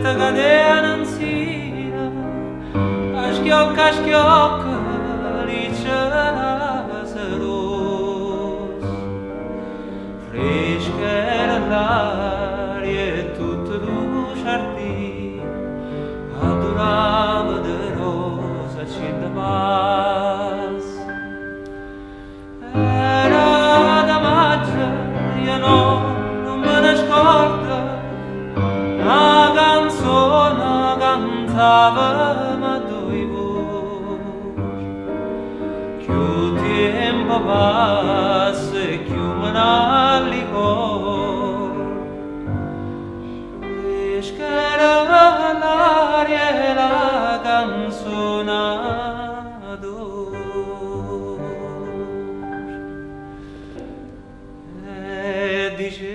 te cadea non sia, a schiocca, lì c'è Lazaros, fresca era l'aria e tutto lo giardino, adorava de rosa cinta paz. Era da maggio, io non me ne scordo, una canzone cantava ma due voci, più tempo passa e più me ne ricordo, fresca l'aria e la canzone dolce. Dice